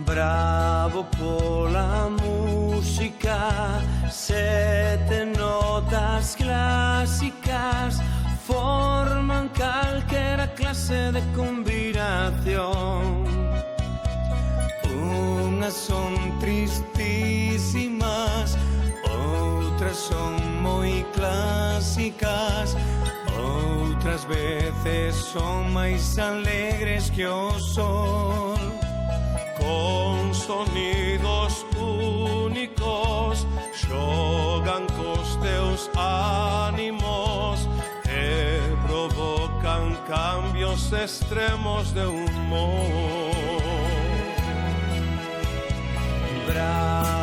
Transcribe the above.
Bravo pola música, sete notas clásicas forman calquera clase de combinación. Unhas son tristísimas, outras son moi clásicas, outras veces son máis alegres que o sol. Con sonidos únicos xogan cos teus ánimos e provocan cambios extremos de humor. Bravo.